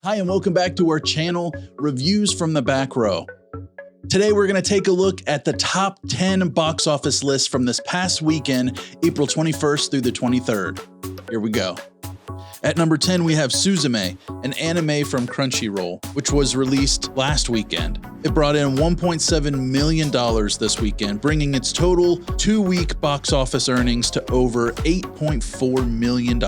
Hi, and welcome back to our channel, Reviews from the Back Row. Today, we're going to take a look at the top 10 box office lists from this past weekend, April 21st through the 23rd. Here we go. At number 10, we have Suzume, an anime from Crunchyroll, which was released last weekend. It brought in $1.7 million this weekend, bringing its total two-week box office earnings to over $8.4 million.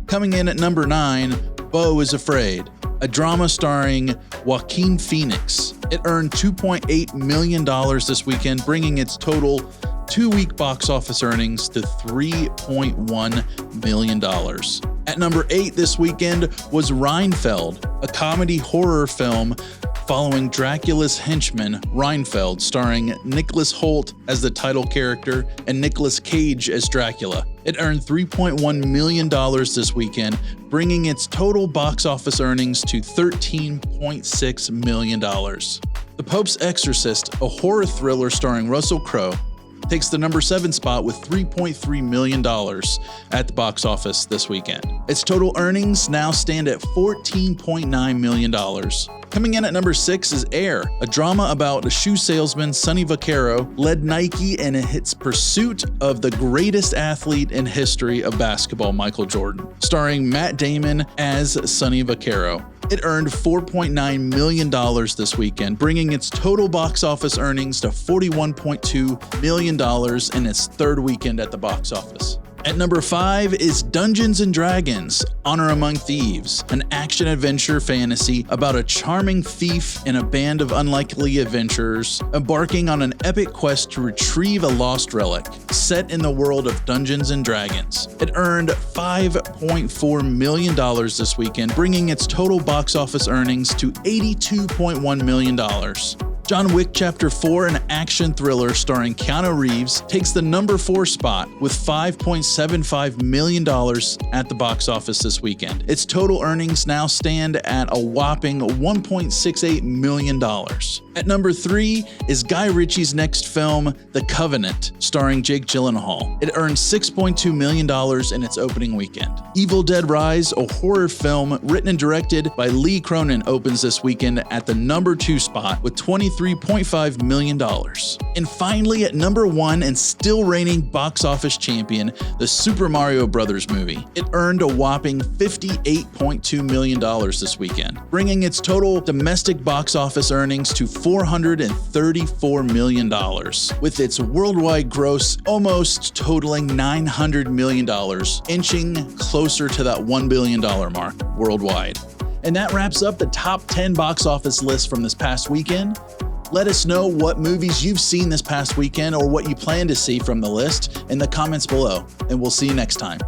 Coming in at number 9, Beau is Afraid, a drama starring Joaquin Phoenix. It earned $2.8 million this weekend, bringing its total two-week box office earnings to $3.1 million. At number 8 this weekend was Reinfeld, a comedy horror film following Dracula's henchman, Reinfeld, starring Nicholas Hoult as the title character and Nicolas Cage as Dracula. It earned $3.1 million this weekend, bringing its total box office earnings to $13.6 million. The Pope's Exorcist, a horror thriller starring Russell Crowe, takes the number 7 spot with $3.3 million at the box office this weekend. Its total earnings now stand at $14.9 million. Coming in at number 6 is Air, a drama about a shoe salesman, Sonny Vaccaro, led Nike in its pursuit of the greatest athlete in history of basketball, Michael Jordan, starring Matt Damon as Sonny Vaccaro. It earned $4.9 million this weekend, bringing its total box office earnings to $41.2 million in its third weekend at the box office. At number 5 is Dungeons & Dragons: Honor Among Thieves, an action-adventure fantasy about a charming thief and a band of unlikely adventurers embarking on an epic quest to retrieve a lost relic, set in the world of Dungeons & Dragons. It earned $5.4 million this weekend, bringing its total box office earnings to $82.1 million. John Wick Chapter 4, an action thriller starring Keanu Reeves, takes the number 4 spot with $5.75 million at the box office this weekend. Its total earnings now stand at a whopping $1.68 million. At number 3 is Guy Ritchie's next film, The Covenant, starring Jake Gyllenhaal. It earned $6.2 million in its opening weekend. Evil Dead Rise, a horror film written and directed by Lee Cronin, opens this weekend at the number 2 spot with $23.5 million. And finally, at number 1 and still reigning box office champion, the Super Mario Bros. Movie. It earned a whopping $58.2 million this weekend, bringing its total domestic box office earnings to $434 million, with its worldwide gross almost totaling $900 million, inching closer to that $1 billion mark worldwide. And that wraps up the top 10 box office lists from this past weekend. Let us know what movies you've seen this past weekend or what you plan to see from the list in the comments below, and we'll see you next time.